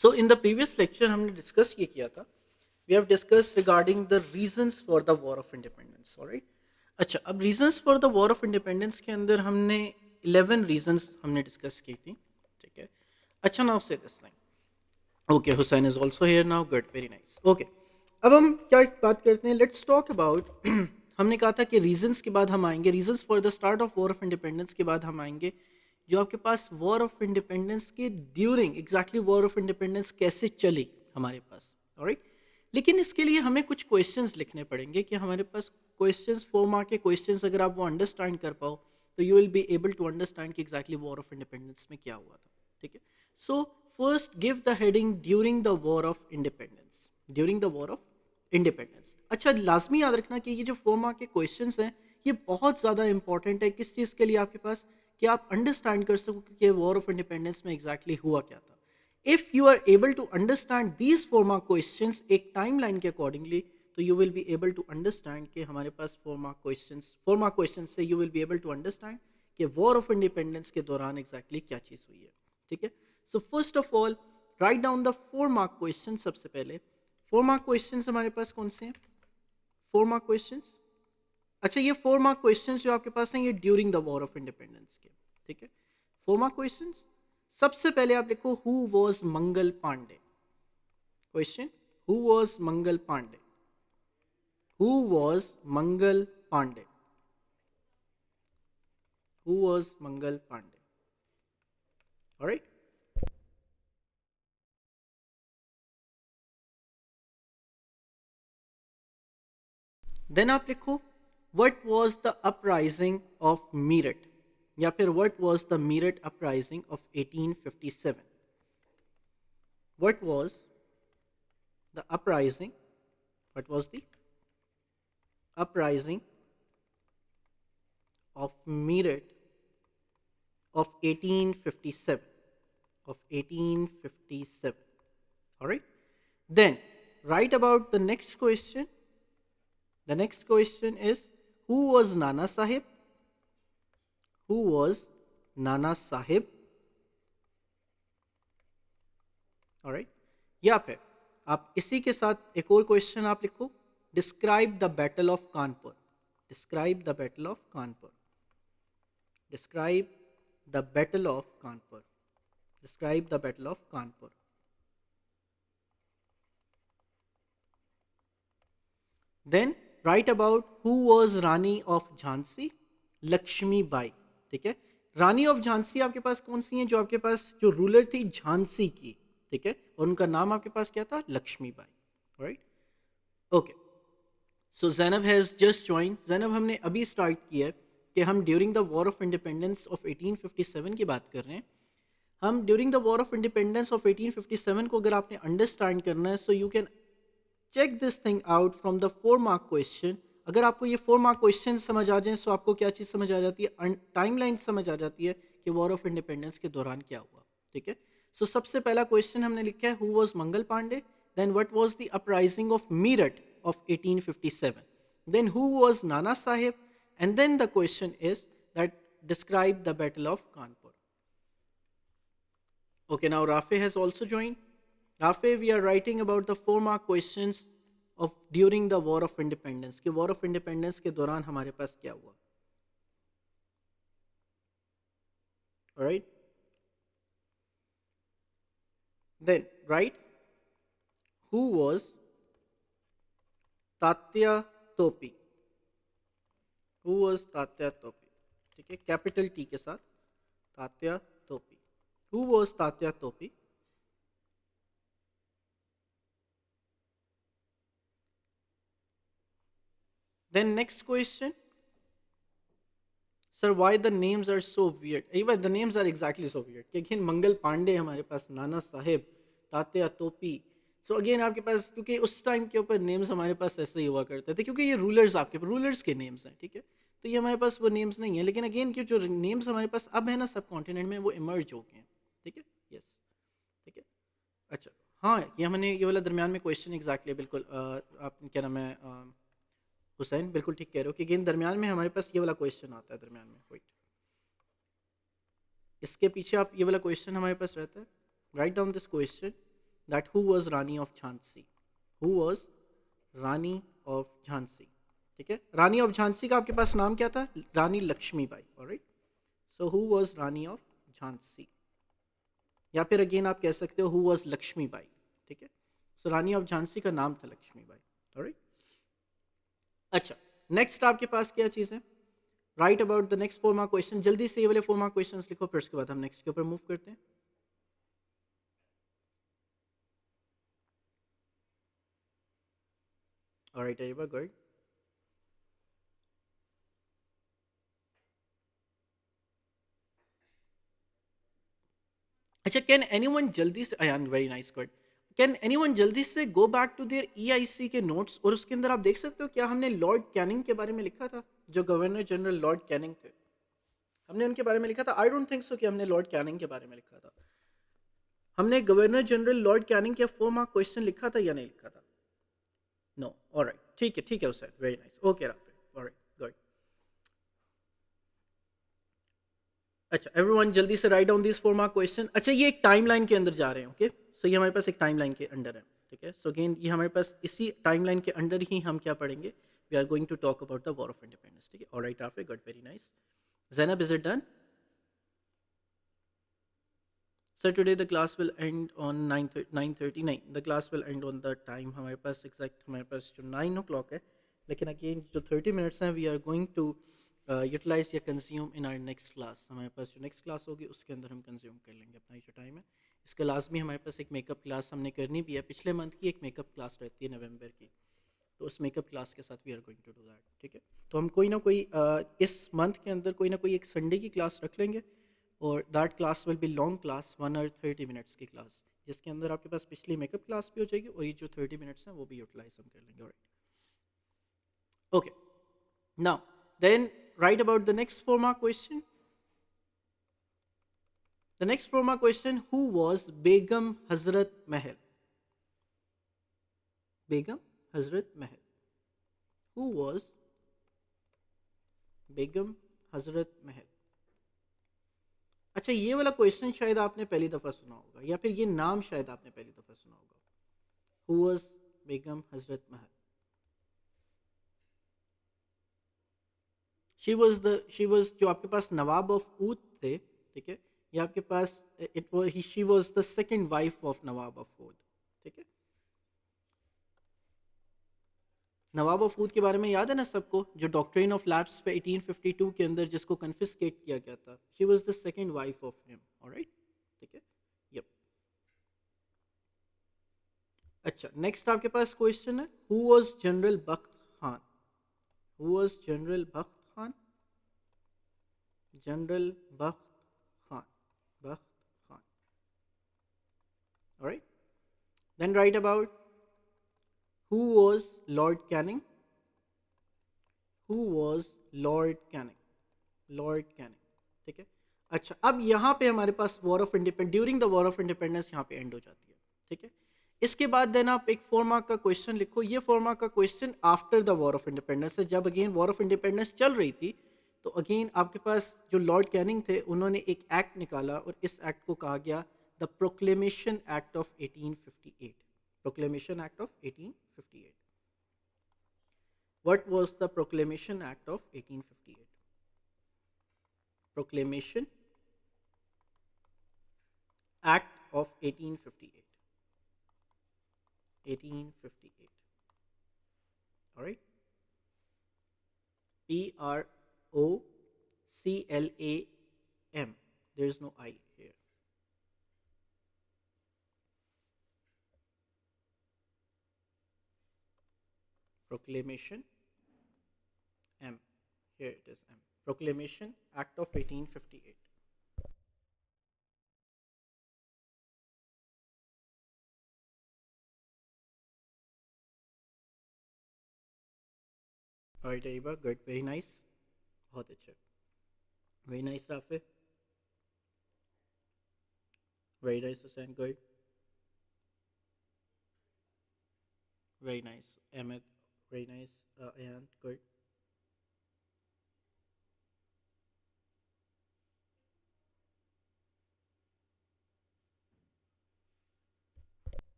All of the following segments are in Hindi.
So in the previous lecture हमने डिस्कस ये किया था, we have discuss regarding the reasons for the war of independence. Alright, अच्छा, अब reasons for the war of independence के अंदर हमने 11 रीजंस हमने डिस्कस की थी। ठीक है, अच्छा, now say this thing. Okay, Hussain is also here now, good, very nice. Okay, अब हम क्या बात करते हैं, लेट्स टॉक अबाउट हमने कहा था कि रीजंस के बाद हम आएंगे, reasons for the start of war of independence के बाद हम आएंगे जो आपके पास वॉर ऑफ इंडिपेंडेंस के during exactly war of independence कैसे चली हमारे पास। ऑलराइट, लेकिन इसके लिए हमें कुछ क्वेश्चंस लिखने पड़ेंगे कि हमारे पास क्वेश्चंस, 4 मार्क के क्वेश्चंस अगर आप वो अंडरस्टैंड कर पाओ तो you will be able to understand कि एग्जैक्टली वॉर ऑफ इंडिपेंडेंस में क्या हुआ था। ठीक है, so first give the heading during the war of independence, during the war of independence. अच्छा, लाजमी याद रखना कि ये जो 4 मार्क के क्वेश्चंस हैं ये बहुत ज़्यादा इंपॉर्टेंट है। किस चीज़ के लिए आपके पास, कि आप अंडरस्टैंड कर सको कि वॉर ऑफ इंडिपेंडेंस में एग्जैक्टली हुआ क्या था। If you are able to understand these 4 mark questions एक टाइम लाइन के अकॉर्डिंगली, तो you will be able to understand कि हमारे पास 4 मार्क क्वेश्चन से you will be able to understand कि वॉर ऑफ इंडिपेंडेंस के दौरान एग्जैक्टली क्या चीज़ हुई है। ठीक है, so first of all write down the 4 mark question. सबसे पहले 4 मार्क क्वेश्चन हमारे पास कौन से हैं? 4 मार्क क्वेश्चन। अच्छा, ये 4 मार्क क्वेश्चन जो आपके पास हैं ये during the war of independence के। ठीक है, 4 मार्क क्वेश्चन। सबसे पहले आप लिखो who was Mangal Pandey. Question, who was Mangal Pandey? Who was Mangal Pandey? Who was Mangal Pandey? Alright, then आप लिखो what was the uprising of Meerut, या फिर what was the Meerut uprising of 1857। What was the uprising, what was the uprising of Meerut of 1857, of 1857. All right, then write about the next question. The next question is who was Nana Sahib? Who was Nana Sahib? All right, या फिर आप इसी के साथ एक और क्वेश्चन आप लिखो, describe the battle of Kanpur. Describe the battle of Kanpur. Describe the Battle of Kanpur. Describe the Battle of Kanpur. Then write about who was Rani of Jhansi? Lakshmi Bai. ठीक है, रानी ऑफ झांसी आपके पास कौन सी हैं? जो आपके पास जो रूलर थी झांसी की, ठीक है, और उनका नाम आपके पास क्या था? Lakshmi Bai. Right, okay, so Zainab has just join. Zainab हमने अभी स्टार्ट किया है कि हम during the war of independence of 1857 की बात कर रहे हैं। हम during the war of independence of 1857 को अगर आपने अंडरस्टैंड करना है, so you can check this thing out from the 4 mark question. अगर आपको ये 4 मार्क क्वेश्चन समझ आ जाए, सो आपको क्या चीज़ समझ आ जाती है? टाइम लाइन समझ आ जाती है कि वॉर ऑफ इंडिपेंडेंस के दौरान क्या हुआ। ठीक है, सो सबसे पहला क्वेश्चन हमने लिखा है who was Mangal Pandey, then what was the uprising of Meerut of 1857, then who was Nana Sahib, and then the question is that describe the battle of Kanpur. Okay, now Rafe has also joined. Rafe, we are writing about the 4 mark questions of during the war of independence, कि war of independence के दौरान हमारे पास क्या हुआ। Alright, then write who was Tatya Topi. Who was Tatya Topi? ठीक है, कैपिटल टी के साथ, तात्या टोपी। Who was Tatya Topi? Then next question, sir, why the names are so weird? Even the names are exactly so weird. कि again मंगल पांडे हमारे पास, नाना साहेब, तात्या टोपी। सो अगेन आपके पास, क्योंकि उस टाइम के ऊपर नेम्स हमारे पास ऐसे ही हुआ करते थे, क्योंकि ये रूलर्स आपके रूलर्स के नेम्स हैं। ठीक है, तो ये हमारे पास वो नेम्स नहीं है, लेकिन अगेन कि जो नेम्स हमारे पास अब है ना सब कॉन्टिनेंट में, वो इमर्ज हो गए हैं। ठीक है, यस, ठीक है, अच्छा, हाँ, ये हमने ये वाला दरमियान में क्वेश्चन एग्जैक्टली बिल्कुल आप क्या नाम है, हुसैन बिल्कुल ठीक कह रहे हो कि अगेन दरमियान में हमारे पास ये वाला क्वेश्चन आता है दरमियान में। वेट, इसके पीछे आप ये वाला क्वेश्चन हमारे पास रहता है। Right down this question, that who was Rani of Jhansi, who was Rani of Jhansi, ठीक है। रानी ऑफ झांसी का आपके पास नाम क्या था? Rani Lakshmibai, alright. So who was Rani of Jhansi, या फिर अगेन आप कह सकते हो हु वाज लक्ष्मीबाई, ठीक है। सो रानी ऑफ झांसी का नाम था लक्ष्मीबाई, ऑलराइट। अच्छा, नेक्स्ट आपके पास क्या चीज़ है? Right about the next 4 mark question. जल्दी से ये वाले 4 मार्क क्वेश्चंस लिखो, फिर उसके बाद हम नेक्स्ट के ऊपर मूव करते हैं। Alright Areeba, good. अच्छा, कैन एनीवन जल्दी से, I am very nice, good. Can anyone जल्दी से go back to there EIC के नोट्स, और उसके अंदर आप देख सकते हो क्या हमने लॉर्ड कैनिंग के बारे में लिखा था, जो गवर्नर जनरल लॉर्ड कैनिंग थे, हमने उनके बारे में लिखा था? आई डोंट थिंक सो कि हमने लॉर्ड कैनिंग के बारे में लिखा था। हमने गवर्नर जनरल लॉर्ड कैनिंग के 4 मार्क क्वेश्चन लिखा था या नहीं लिखा था? नो, ऑलराइट, ठीक है उसे, very nice, okay Rafael, alright, good. अच्छा, एवरीवन जल्दी से write down this 4 mark question. अच्छा, ये एक टाइमलाइन के अंदर जा रहे हैं, ओके। सो ये हमारे पास एक टाइमलाइन के अंडर है, ठीक है। सो अगेन ये हमारे पास इसी टाइमलाइन के अंडर ही हम क्या पढ़ेंगे? We are going to talk about the war of independence, ठीक है। Alright Rafael, good, very nice. Zainab, is it done? Sir today the class will end on 9:30, नहीं, the class will end on the time हमारे पास एग्जैक्ट, हमारे पास जो 9 o'clock है, लेकिन अगेन जो 30 minutes हैं we are going to utilise या consume in our next class. हमारे पास जो नेक्स्ट क्लास होगी उसके अंदर हम कंज्यूम कर लेंगे अपना ये जो टाइम है। इसके लाजमी हमारे पास एक मेकअप क्लास हमने करनी भी है, पिछले मंथ की एक मेकअप क्लास रहती है नवंबर की, तो उस मेकअप क्लास के साथ we are going to do that, ठीक है। तो हम कोई ना कोई इस मंथ के अंदर कोई ना कोई एक संडे की क्लास रख लेंगे, और that class will be long class, 1 hour 30 minutes की क्लास, जिसके अंदर आपके पास पिछली मेकअप क्लास भी हो जाएगी और ये जो 30 minutes हैं वो भी यूटिलाइज हम कर लेंगे, right. Okay, now then write about the next 4 mark question. The next 4 mark question, who was Begum Hazrat Mahal? Begum Hazrat Mahal, who was Begum Hazrat महल? अच्छा, ये वाला क्वेश्चन शायद आपने पहली दफ़ा सुना होगा, या फिर ये नाम शायद आपने पहली दफ़ा सुना होगा, who was Begum Hazrat Mahal. She was जो आपके पास नवाब ऑफ ऊद थे, ठीक है, ये आपके पास it was she was the second wife of Nawab of Oudh, ठीक है। नवाब ऑफ ऊद के बारे में याद है ना सबको, जो डॉक्ट्रिन ऑफ लैप्स पे 1852 के अंदर जिसको कन्फिस्केट किया गया था, she was the second wife of him, alright, ठीक है। यप। अच्छा, नेक्स्ट आपके पास क्वेश्चन है, who was general Bakht Khan? Who was general Bakht Khan? General Bakht Khan, Bakht Khan, alright. Then write about who was lord Canning? Who was lord Canning? Lord Canning, ठीक है। अच्छा, अब यहाँ पे हमारे पास war of independence, during the war of independence यहाँ पे एंड हो जाती है, ठीक है। इसके बाद देन आप एक 4 मार्क का क्वेश्चन लिखो। ये 4 मार्क का question after the war of independence है, जब अगेन वॉर ऑफ इंडिपेंडेंस चल रही थी, तो अगेन आपके पास जो लॉर्ड कैनिंग थे उन्होंने एक एक्ट निकाला, और इस एक्ट को कहा गया the proclamation act of 1858। Proclamation act of 1858। What was the Proclamation Act of 1858? Proclamation Act of 1858. 1858. All right. Proclam. There is no I here. Proclamation M. Here it is M. Proclamation Act of 1858. All right, Ariba. Good. Very nice. बहुत अच्छा. Very nice, Rafe. Very nice, Hussain. Good. Very nice. Ahmed. Very nice. Ayan. Good.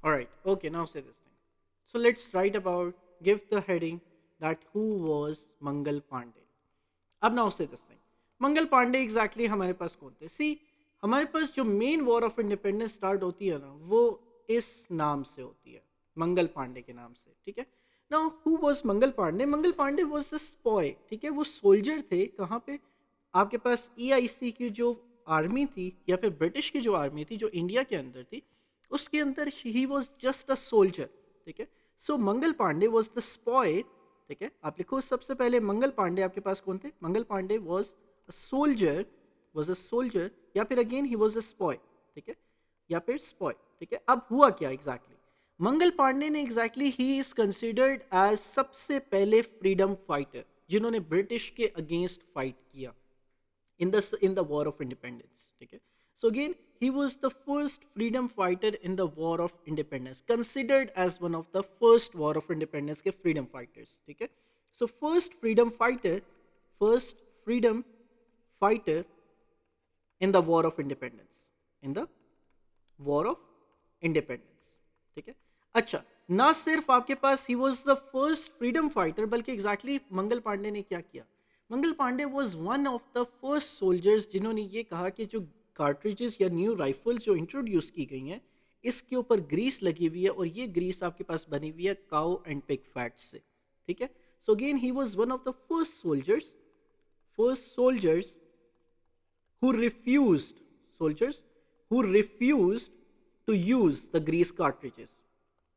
All right. Okay. Now say this thing. So let's write about, give the heading that who was Mangal Pandey. अब now say this thing, Mangal Pandey exactly हमारे पास कौन थे? सी, हमारे पास जो main war of independence start होती है ना, वो इस नाम से होती है, मंगल पांडे के नाम से, ठीक है। Now who was Mangal Pandey? Mangal Pandey was the sepoy, ठीक है, वो सोल्जर थे। कहाँ पे? आपके पास ईआईसी की जो आर्मी थी, या फिर ब्रिटिश की जो आर्मी थी जो इंडिया के अंदर थी, उसके अंदर he was just a soldier, ठीक है। सो मंगल पांडे वॉज द स्पॉय, ठीक है। आप लिखो सबसे पहले मंगल पांडे आपके पास कौन थे? Mangal Pandey was a soldier, was a soldier, या फिर अगेन ही वॉज अ स्पॉय, ठीक है, या फिर स्पॉय, ठीक है। अब हुआ क्या एग्जैक्टली? मंगल पांडे ने एग्जैक्टली ही इज कंसिडर्ड एज सबसे पहले फ्रीडम फाइटर जिन्होंने ब्रिटिश के अगेंस्ट फाइट किया in the war of independence, okay. So again, he was the first freedom fighter in the war of independence, considered as one of the first war of independence के freedom fighters, okay. So first freedom fighter in the war of independence, in the war of independence, ठीक है। अच्छा, ना सिर्फ आपके पास ही was the first freedom fighter, बल्कि एग्जैक्टली मंगल पांडे ने क्या किया? Mangal Pandey was one of the first soldiers जिन्होंने ये कहा कि जो कार्ट्रिजेस या न्यू राइफल्स जो इंट्रोड्यूस की गई हैं, इसके ऊपर ग्रीस लगी हुई है, और ये ग्रीस आपके पास बनी हुई है काउ एंड पिग फैट से, ठीक है। So again he was one of the first soldiers who refused soldiers who refused to use the grease cartridges,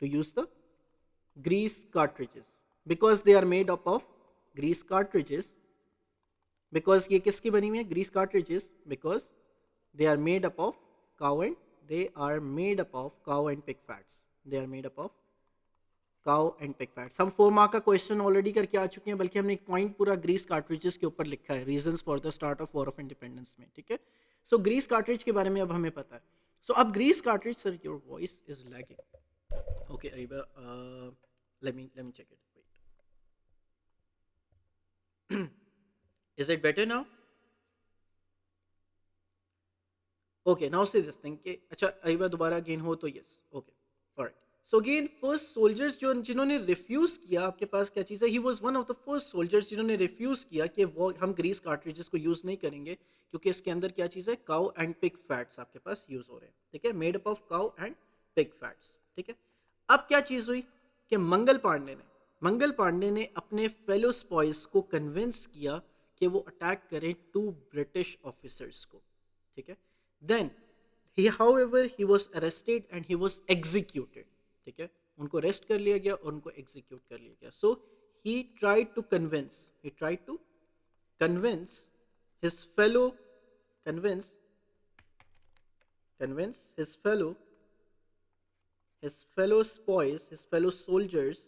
to use the grease cartridges, because they are made up of grease cartridges, because ये किसकी बनी हुई है? Grease cartridges, because they are made up of cow and they are made up of cow and pig fats, they are made up of cow and pig fats. हम 4 मार्क का क्वेश्चन ऑलरेडी करके आ चुके हैं, बल्कि हमने एक पॉइंट पूरा ग्रीस कार्ट्रिजेस के ऊपर लिखा है, reasons for the start of war of independence में, ठीक है। सो ग्रीस कार्ट्रिज के बारे में अब हमें पता है। सो अब grease cartridge, sir your voice is lagging, okay Areeba, let me check it, wait. Is it better now? Okay, now say this thing कि अच्छा अरीबा दोबारा अगेन हो तो yes, okay, alright. So again first soldiers जो जिन्होंने रिफ्यूज किया, आपके पास क्या चीज़ है? He was one of the first soldiers जिन्होंने रिफ्यूज किया कि वो हम ग्रीस कार्ट्रिजेस को यूज़ नहीं करेंगे, क्योंकि इसके अंदर क्या चीज़ है? काउ एंड पिग फैट्स आपके पास यूज़ हो रहे हैं, ठीक है, made up of cow and pig fats, ठीक है। अब क्या चीज़ हुई कि मंगल पांडे ने अपने फेलो स्पॉइस को कन्विंस किया कि वो अटैक करें 2 ब्रिटिश ऑफिसर्स को, ठीक है। Then he however he was arrested and he was executed, ठीक है, उनको अरेस्ट कर लिया गया और उनको एग्जीक्यूट कर लिया गया। So he tried to convince his fellow convince convince his fellow spoils, his fellow soldiers,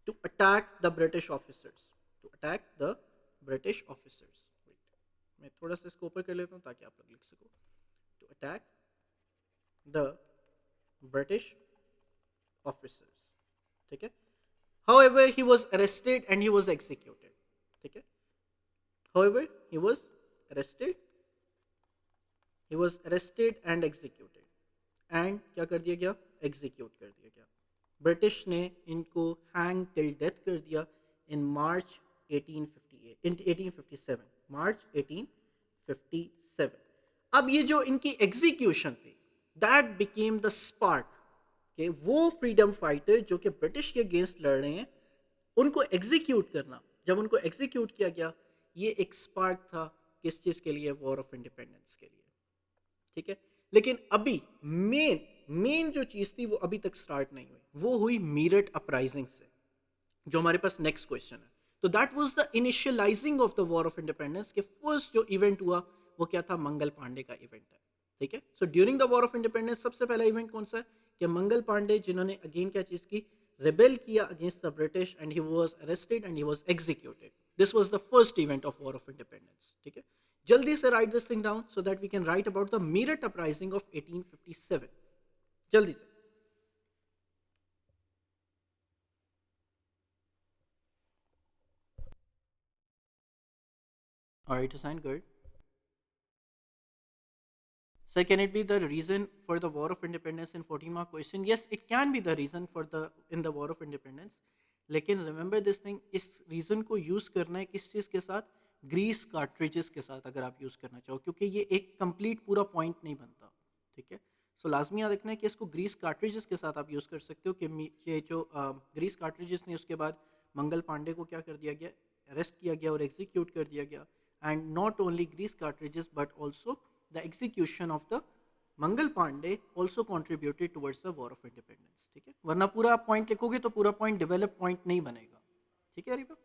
to attack the British officers, to attack the British officers, wait, मैं थोड़ा सा इसको ऊपर कर लेता हूँ ताकि आप लोग लिख सको, to attack the British officers, ठीक है। However, he was arrested and he was executed, ठीक है। However, arrested he was arrested and executed, and क्या कर दिया गया? एग्जीक्यूट कर दिया गया। ब्रिटिश ने इनको हैंग टिल डेथ कर दिया इन मार्च 1858, इन 1857, मार्च 1857। अब ये जो इनकी एग्जीक्यूशन थी, दैट बिकेम द स्पार्क कि वो फ्रीडम फाइटर जो कि ब्रिटिश के अगेंस्ट लड़ रहे हैं, उनको एग्जीक्यूट करना, जब उनको एग्जीक्यूट किया गया, ये एक स्पार्क था किस चीज़ के लिए? वॉर ऑफ इंडिपेंडेंस के लिए, ठीक है। लेकिन अभी मेन मेन जो चीज़ थी वो अभी तक स्टार्ट नहीं हुई, वो हुई मीरठ अपराइजिंग से, जो हमारे पास नेक्स्ट क्वेश्चन है। तो that was the initialising of the war of independence के फर्स्ट जो इवेंट हुआ वो क्या था? मंगल पांडे का इवेंट है, ठीक है। So during the war of independence सबसे पहला इवेंट कौन सा है? कि मंगल पांडे जिन्होंने अगेन क्या चीज़ की? रिबेल किया against the British and he was arrested and he was executed. This was the first event of war of independence, ठीक है। जल्दी से write this thing down so that we can write about the Meerut uprising of 1857, जल्दी से। Alright, sign good. Sir, can it be the reason for the War of Independence in 14 mark question? Yes, it can be the reason for the in the War of Independence. लेकिन remember this thing, इस reason को use करना है किस चीज़ के साथ? ग्रीस कार्ट्रिजेस के साथ अगर आप यूज़ करना चाहो, क्योंकि ये एक कंप्लीट पूरा पॉइंट नहीं बनता, ठीक है? सो लाजमी याद रखना है कि इसको ग्रीस कार्ट्रिजेस के साथ आप यूज़ कर सकते हो कि ये जो ग्रीस कार्ट्रिजेस ने उसके बाद मंगल पांडे को क्या कर दिया गया, अरेस्ट किया गया और एग्जीक्यूट कर दिया गया. And not only grease cartridges but also the execution of the Mangal Pandey also contributed towards the war of independence. ठीक है, वरना पूरा आप पॉइंट लिखोगे तो पूरा पॉइंट डेवलप पॉइंट नहीं बनेगा. ठीक है Areeba.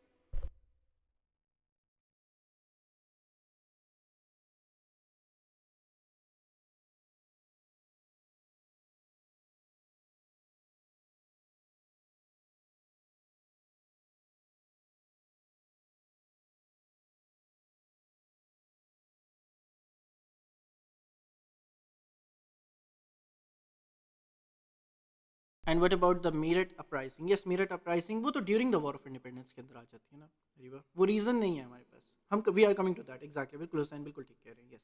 And what about the Meerut uprising? Yes, Meerut uprising वो तो during the war of independence के अंदर आ जाती है ना अरीबा. वो रीज़न नहीं है हमारे पास. हम we are coming to that. Exactly, बिल्कुल हुसैन बिल्कुल ठीक कह रहे हैं. Yes,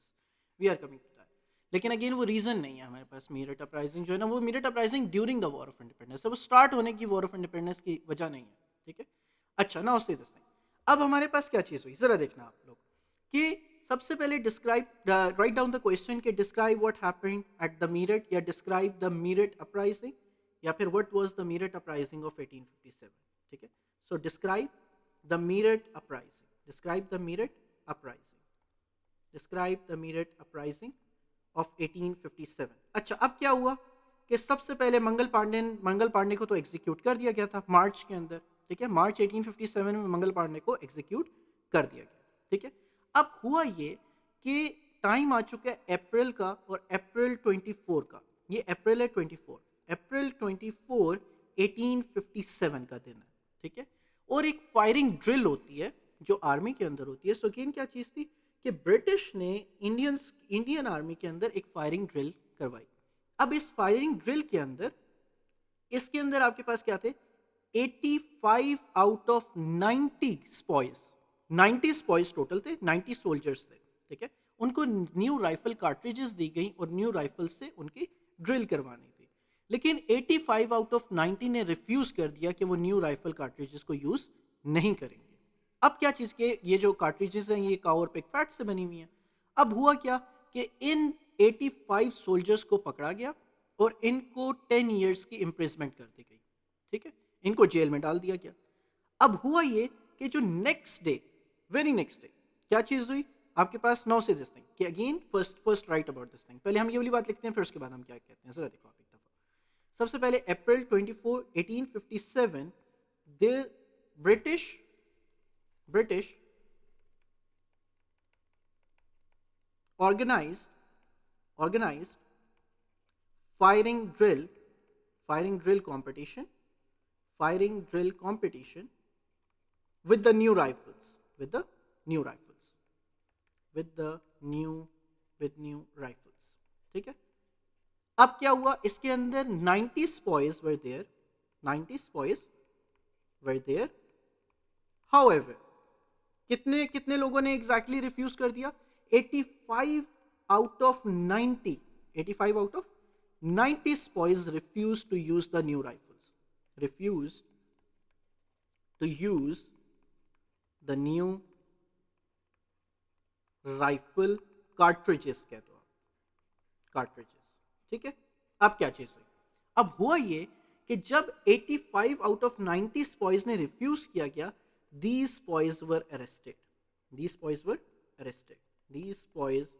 we are coming to that. लेकिन अगेन वो रीज़न नहीं है हमारे पास. मीरठ अपराइजिंग जो है ना, वो Meerut uprising during the war of independence, वो स्टार्ट होने की वॉर ऑफ इंडिपेंडेंस की वजह नहीं है. ठीक है. अच्छा ना, उससे दस्ते अब हमारे पास क्या चीज़ हुई, ज़रा देखना आप लोग कि सबसे पहले describe, write down the question के describe what happened at the Meerut, या डिस्क्राइब द मीरठ अपराइजिंग, या फिर what was the Meerut uprising of 1857. ठीक है. So describe the Meerut uprising, describe the Meerut uprising, describe the Meerut uprising of 1857. अच्छा, अब क्या हुआ कि सबसे पहले मंगल पांडे को तो एग्जीक्यूट कर दिया गया था मार्च के अंदर. ठीक है, मार्च 1857 में मंगल पांडे को एग्जीक्यूट कर दिया गया. ठीक है. अब हुआ ये कि टाइम आ चुका है अप्रैल का, और अप्रैल 24 का, ये अप्रैल है 24, अप्रैल 24 1857 का दिन है. ठीक है. और एक फायरिंग ड्रिल होती है जो आर्मी के अंदर होती है. सो अगेन क्या चीज़ थी कि ब्रिटिश ने इंडियन आर्मी के अंदर एक फायरिंग ड्रिल करवाई. अब इस फायरिंग ड्रिल के अंदर, इसके अंदर आपके पास क्या थे, 85 आउट ऑफ 90 स्पॉइज, 90 स्पॉइज टोटल थे, 90 सोल्जर्स थे. ठीक है. उनको न्यू राइफल कार्ट्रिजेस दी गई और न्यू राइफल से उनकी ड्रिल करवानी थी. लेकिन 85 आउट ऑफ 90 ने रिफ्यूज कर दिया कि वो न्यू राइफल कार्ट्रिजेस को यूज नहीं करेंगे. अब क्या चीज़ के, ये जो कार्ट्रिजेस हैं ये काउ और पिग फैट से बनी हुई हैं. अब हुआ क्या कि इन 85 सोल्जर्स को पकड़ा गया और इनको 10 ईयर्स की इम्प्रिजमेंट कर दी गई. ठीक है, इनको जेल में डाल दिया गया. अब हुआ ये कि जो next day, very next day, क्या चीज़ हुई आपके पास, नाउ से दिस थिंग कि again first right about this thing. पहले हम ये वाली बात लिखते हैं, फिर उसके बाद हम क्या कहते हैं, जरा देखो आप एक दफा. सबसे पहले April 24 1857, there British organized firing drill firing drill competition firing drill competition with the new rifles with the new rifles with the new rifles. ठीक है. अब क्या हुआ, इसके अंदर 90 spoils were there, 90 spoils were there. However, कितने कितने लोगों ने एग्जैक्टली रिफ्यूज कर दिया, 85 out of 90, 85 out of 90 sepoys refuse to use the new rifles, refuse to use the new rifle cartridges, कह दो कार्ट्रिजेस. ठीक है. अब क्या चीज हुई, अब हुआ ये कि जब 85 आउट ऑफ 90 स्पॉइज ने रिफ्यूज किया गया, these boys were arrested, these boys were arrested, these boys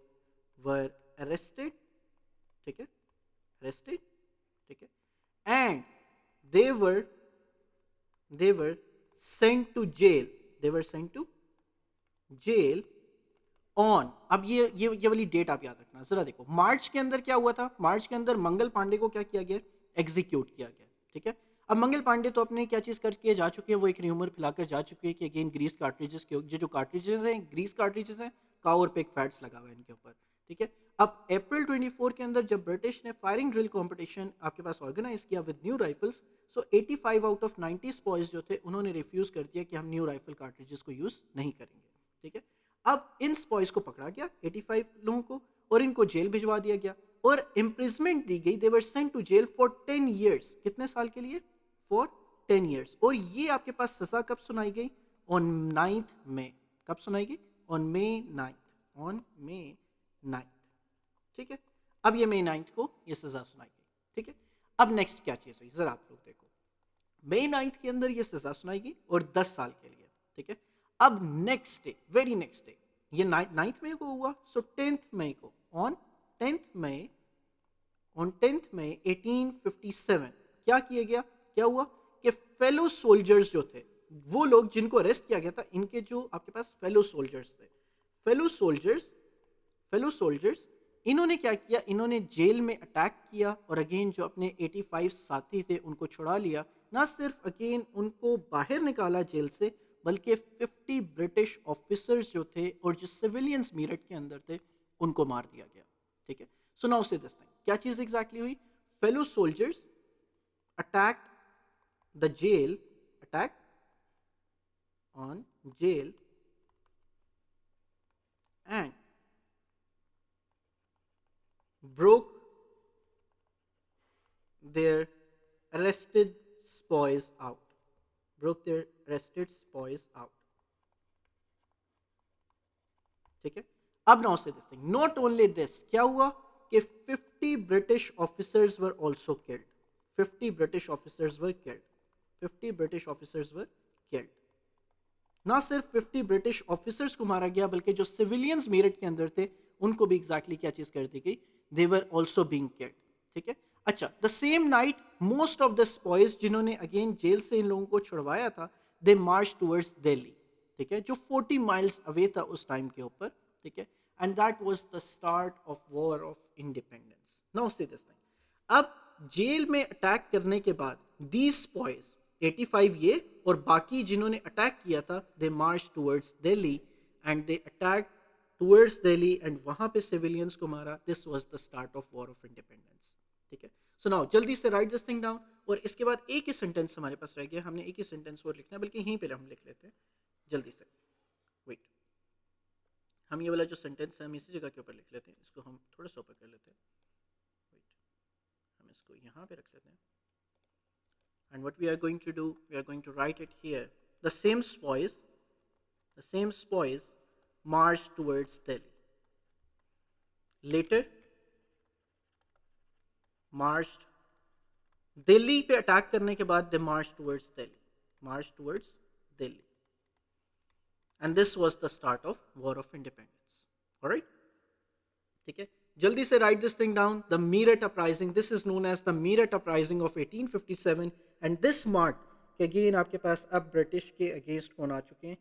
were arrested. ठीक है, arrested. ठीक है. And they were sent to jail, they were sent to jail on, अब ये वाली डेट आप याद रखना. जरा देखो, मार्च के अंदर क्या हुआ था, मार्च के अंदर मंगल पांडे को क्या किया गया, एग्जीक्यूट किया गया. ठीक है. अब मंगल पांडे तो अपने क्या चीज़ करके जा चुके हैं, वो एक र्यूमर फैलाकर जा चुके हैं कि अगेन ग्रीस कार्ट्रिजेस के, जो कार्ट्रिजेस हैं ग्रीस कार्ट्रिजेस हैं, काउ और पिग फैट्स लगा हुआ है इनके ऊपर. ठीक है. अब अप्रैल 24 के अंदर जब ब्रिटिश ने फायरिंग ड्रिल कंपटीशन आपके पास ऑर्गेनाइज किया with new rifles, so 85 out of 90 स्पॉइज जो थे उन्होंने रिफ्यूज कर दिया कि हम न्यू राइफल कार्ट्रिजेस को यूज़ नहीं करेंगे. ठीक है. अब इन स्पॉइज को पकड़ा गया 85 लोगों को, और इनको जेल भिजवा दिया गया और इम्प्रिजमेंट दी गई। They were sent to jail for 10 years. कितने साल के लिए? For 10 years. और ये आपके पास सजा कब सुनाई गई? On 9th May. कब सुनाई गई? On May 9th। On May 9th। ठीक है, अब ये May 9th को ये सजा सुनाई गई। ठीक है, अब नेक्स्ट क्या चीज हुई जरा आप लोग देखो। May 9th के अंदर ये सजा सुनाई गई और 10 साल के लिए। ठीक है, अब next day, very next day, ये 9th मई को हुआ, सो 10th मई को, on 10th May, on 10th मई 1857 क्या किया गया? क्या हुआ कि फेलो सोल्जर्स जो थे, वो लोग जिनको अरेस्ट किया गया था, इनके जो आपके पास फेलो सोल्जर्स थे, फेलो सोल्जर्स, फेलो सोल्जर्स, इन्होंने क्या किया? इन्होंने जेल में अटैक किया और अगेन जो अपने 85 साथी थे उनको छुड़ा लिया। ना सिर्फ अगेन उनको बाहर निकाला जेल से, बल्कि 50 ब्रिटिश ऑफिसर्स जो थे और जो सिविलियंस मीरठ के अंदर थे उनको मार दिया गया। ठीक है, so now say this thing, क्या चीज एग्जैक्टली हुई? Fellow soldiers attacked the jail, attack on jail and broke their arrested spoils out. Broke their arrested spoils out. ठीक है, अब now say this thing, not only this, क्या हुआ कि 50 British officers were also killed. 50 British officers were killed. 50 British officers were killed. ना सिर्फ 50 ब्रिटिश ऑफिसर्स को मारा गया, बल्कि जो सिविलियंस मेरठ के अंदर थे उनको भी एग्जैक्टली क्या चीज कर दी गई? They were also being killed. ठीक है, अच्छा, the same night most of the sepoys जिन्होंने अगेन जेल से इन लोगों को छुड़वाया था, दे मार्च टुवर्ड्स दिल्ली। ठीक है, जो 40 माइल्स अवे था उस टाइम के ऊपर। ठीक है, and that was the start of war of independence. Now see this thing, अब जेल में अटैक करने के बाद दीज स्पॉयज 85 ये और बाकी जिन्होंने अटैक किया था, they march towards Delhi and they attack towards Delhi and वहां पे सिविलियंस को मारा। This was the start of war of independence. ठीक है, सो नाउ जल्दी से राइट दिस थिंग डाउन। और इसके बाद एक ही सेंटेंस हमारे पास रह गया, हमने एक ही सेंटेंस और लिखना है, बल्कि यहीं पे हम लिख लेते हैं जल्दी से। वेट, हम ये वाला जो सेंटेंस है हम इसी जगह के ऊपर लिख लेते हैं, इसको हम थोड़ा सा ऊपर कर लेते हैं। वेट, हम इसको यहाँ पे रख लेते हैं। And what we are going to do, we are going to write it here. The same spoils marched towards Delhi. Later, marched Delhi पे अटैक करने के बाद they marched towards Delhi. Marched towards Delhi. And this was the start of War of Independence. All right? ठीक है, जल्दी से write this thing down. The Meerut uprising, this is known as the Meerut uprising of 1857 and this mark again आपके पास अब ब्रिटिश के अगेंस्ट कौन आ चुके हैं?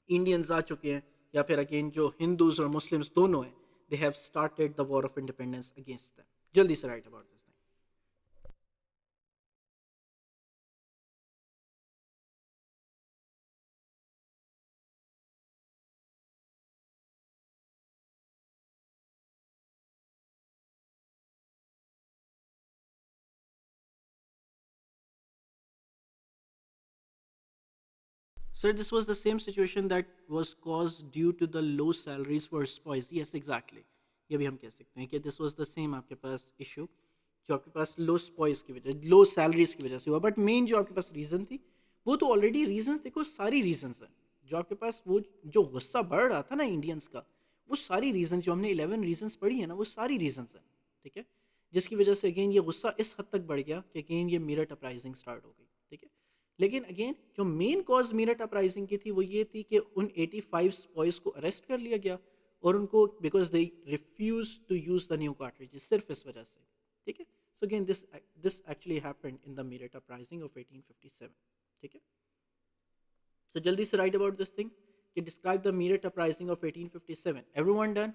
इंडियंस आ चुके हैं, या फिर अगेन जो हिंदूज और मुस्लिम्स दोनों हैं, they have started the war of independence against them. जल्दी से write about this. Sir, this was the same situation that was caused due to the low salaries for spoils. Yes, exactly. ये भी हम कह सकते हैं कि this was the same आपके पास issue जो आपके पास लो स्पॉइस की वजह, लो सैलरीज की वजह से हुआ। बट मेन जो आपके पास रीज़न थी वो तो ऑलरेडी रीजंस देखो, सारी रीजंस हैं जो आपके पास, वो जो गुस्सा बढ़ रहा था ना इंडियंस का, वो सारी रीजन जो हमने 11 रीजंस पढ़ी है ना, वो सारी रीजंस हैं। ठीक है, जिसकी वजह से अगेन ये गुस्सा इस हद तक बढ़ गया कि अगेन ये मीरठ अपराइजिंग स्टार्ट हो गई। ठीक है, लेकिन अगेन जो मेन कॉज मीरठ अपराइजिंग की थी वो ये थी कि उन 85 बॉयज़ को अरेस्ट कर लिया गया और उनको because they refuse to use the new cartridge, सिर्फ इस वजह से। ठीक है, so again this actually happened in the Meerut uprising of 1857। ठीक है, सो जल्दी से राइट अबाउट दिस थिंग कि describe the Meerut uprising of 1857। Everyone done?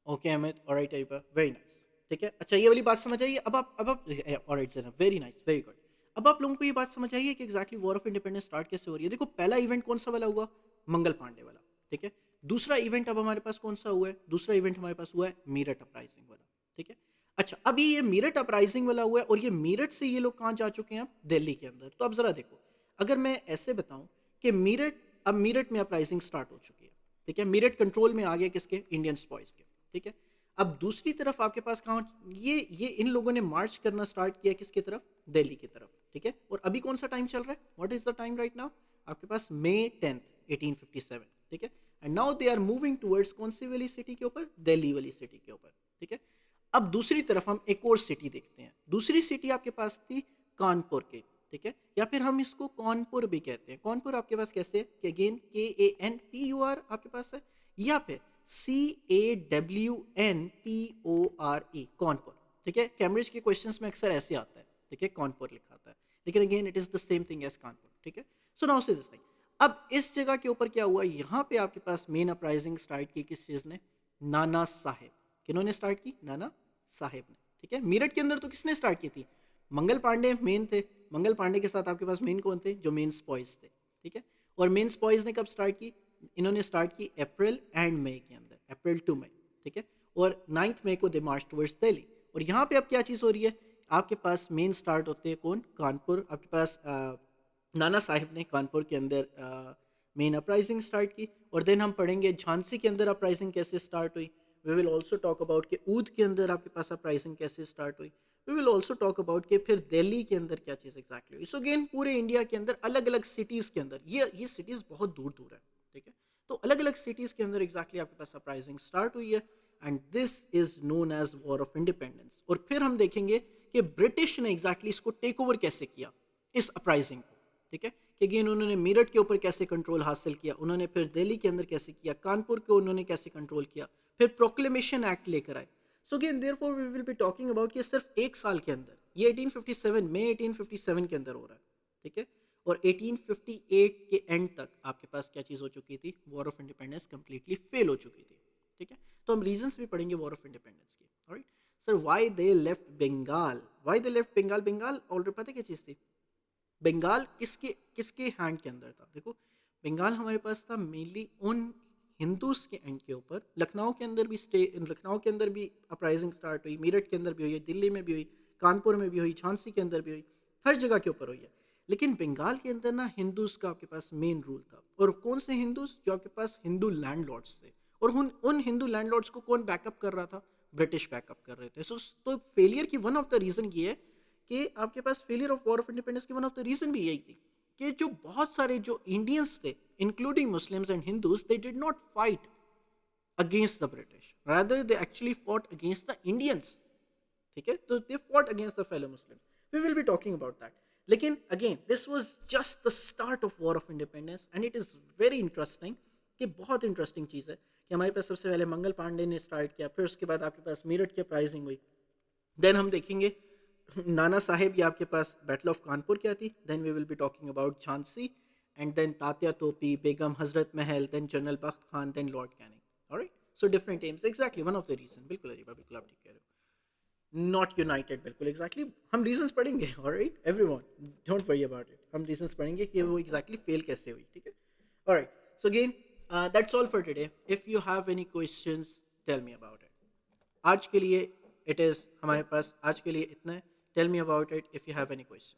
Okay Amit, alright Areeba, very nice. ठीक है, अच्छा ये वाली बात समझ आइए। अब आप alright sir, very nice, very good. अब आप लोगों को ये बात समझ आइए कि exactly war of independence start कैसे हो रही है। देखो पहला इवेंट कौन सा वाला हुआ? मंगल पांडे वाला। ठीक है, दूसरा इवेंट अब हमारे पास कौन सा हुआ है? दूसरा इवेंट हमारे पास हुआ है मीरठ अपराइजिंग वाला। ठीक है, अच्छा अभी ये मीरठ अपराइजिंग वाला हुआ है और ये मीरठ से ये लोग कहाँ जा चुके हैं? अब दिल्ली के अंदर। तो अब जरा देखो, अगर मैं ऐसे बताऊं कि मीरठ, अब मीरठ में अपराइजिंग स्टार्ट हो चुकी है। ठीक है, मेरठ कंट्रोल में आ गया किसके, इंडियन स्पॉइस के, ठीक है। अब दूसरी तरफ आपके पास कहाँ, ये इन लोगों ने मार्च करना स्टार्ट किया किसकी तरफ, दिल्ली की तरफ, ठीक है। और अभी कौन सा टाइम चल रहा है, what is the time right now, आपके पास May 10th 1857, ठीक है। And now they are moving towards कौन सी वाली सिटी के ऊपर, दिल्ली वाली सिटी के ऊपर, ठीक है। अब दूसरी तरफ हम एक और सिटी देखते हैं, दूसरी सिटी आपके पास थी कानपुर की, ठीक है, या फिर हम इसको कानपुर भी कहते हैं। कानपुर आपके पास कैसे, कि अगेन KANPUR आपके पास है, या फिर CAWNPORE कानपुर, ठीक है। कैम्ब्रिज के क्वेश्चंस में अक्सर ऐसे आता है, ठीक है, कानपुर लिखा आता है, लेकिन again it is the same thing as Kanpur, ठीक है। So now say this thing, अब इस जगह के ऊपर क्या हुआ, यहाँ पे आपके पास मेन अपराइजिंग स्टार्ट की किस चीज ने, नाना साहेब, किन्होंने स्टार्ट की, नाना साहेब ने, ठीक है। मेरठ के अंदर तो किसने स्टार्ट की थी, मंगल पांडे मेन थे, मंगल पांडे के साथ आपके पास मेन कौन थे, जो मेन स्पॉइज थे, ठीक है। और मेन स्पॉइज ने कब स्टार्ट की, इन्होंने स्टार्ट की अप्रैल एंड मई के अंदर, अप्रैल टू मई, ठीक है। और 9 मई को दे मार्च टुवर्ड्स दिल्ली। और यहाँ पे अब क्या चीज़ हो रही है, आपके पास मेन स्टार्ट होते हैं कौन, कानपुर, आपके पास नाना साहिब ने कानपुर के अंदर मेन अपराइजिंग स्टार्ट की। और देन हम पढ़ेंगे झांसी के अंदर अपराइजिंग कैसे स्टार्ट हुई, we will also talk about कि ऊद के अंदर आपके पास अपराइजिंग कैसे स्टार्ट हुई, we will also talk about कि फिर दिल्ली के अंदर क्या चीज़ एग्जैक्टली हुई। सो अगेन पूरे इंडिया के अंदर अलग अलग सिटीज़ के अंदर, ये सिटीज़ बहुत दूर दूर है, ठीक है। तो अलग अलग सिटीज़ के अंदर एग्जैक्टली आपके पास अपराइजिंग स्टार्ट हुई है, and this is known as war of independence. और फिर हम देखेंगे कि ब्रिटिश ने एग्जैक्टली इसको टेक ओवर कैसे किया, इस अपराइजिंग को, ठीक है, कि अगेन उन्होंने मेरठ के ऊपर कैसे कंट्रोल हासिल किया, उन्होंने फिर दिल्ली के अंदर कैसे किया, कानपुर को उन्होंने कैसे कंट्रोल किया, फिर प्रोक्लेमेशन एक्ट लेकर आए। So again therefore we will be talking about कि सिर्फ एक साल के अंदर, ये 1857 मई 1857 के अंदर हो रहा है, ठीक है। और 1858 के एंड तक आपके पास क्या चीज़ हो चुकी थी, war of independence completely fail हो चुकी थी, ठीक है। तो हम रीजंस भी पढ़ेंगे वॉर ऑफ इंडिपेंडेंस के, alright. Sir why they left Bengal, why they left Bengal, Bengal already पता है क्या चीज़ थी, बंगाल किसके किसके हैंड के अंदर था, देखो बंगाल हमारे पास था मेनली उन हिंदूज के एंड के ऊपर। लखनऊ के अंदर भी लखनऊ के अंदर भी अपराइजिंग स्टार्ट हुई, मेरठ के अंदर भी हुई, दिल्ली में भी हुई, कानपुर में भी हुई, झांसी के अंदर भी हुई, हर जगह के ऊपर हुई है। लेकिन बंगाल के अंदर ना हिंदूज का आपके पास मेन रूल था, और कौन से हिंदूज, जो आपके पास हिंदू लैंडलॉर्ड्स थे। और उन हिंदू लैंडलॉर्ड्स को कौन बैकअप कर रहा था, ब्रिटिश बैकअप कर रहे थे। तो फेलियर की वन ऑफ द रीजन ये है कि आपके पास failure of war of independence की वन ऑफ द रीजन भी यही थी कि जो बहुत सारे जो इंडियंस थे, including Muslims and Hindus, they did not fight against the British, rather they actually fought against the Indians, ठीक है। तो they fought against the fellow Muslims, we will be talking about that. लेकिन again this was just the start of war of independence, and it is very interesting, कि बहुत इंटरेस्टिंग चीज़ है कि हमारे पास सबसे पहले मंगल पांडे ने स्टार्ट किया, फिर उसके बाद आपके पास मेरठ की अपराइजिंग हुई, देन हम देखेंगे नाना साहेब, ये आपके पास बैटल ऑफ कानपुर क्या थी, then we will be talking about Jhansi, and then Tatya Tope, Begum Hazrat Mahal, then general Bakht Khan, then lord Canning, alright. So different aims, exactly one of the reason, बिल्कुल अरीबा, बिल्कुल आप ठीक कह रहे हो, नॉट यूनाइटेड, बिल्कुल एग्जैक्टली हम रीजंस पढ़ेंगे, alright everyone, don't worry about it, हम रीजंस पढ़ेंगे कि वो एग्जैक्टली फेल कैसे हुई, ठीक है। Alright, so again that's all for today, if you have any questions tell me about it. आज के लिए इट इज़ हमारे पास आज के लिए इतना है, tell me about it if you have any question.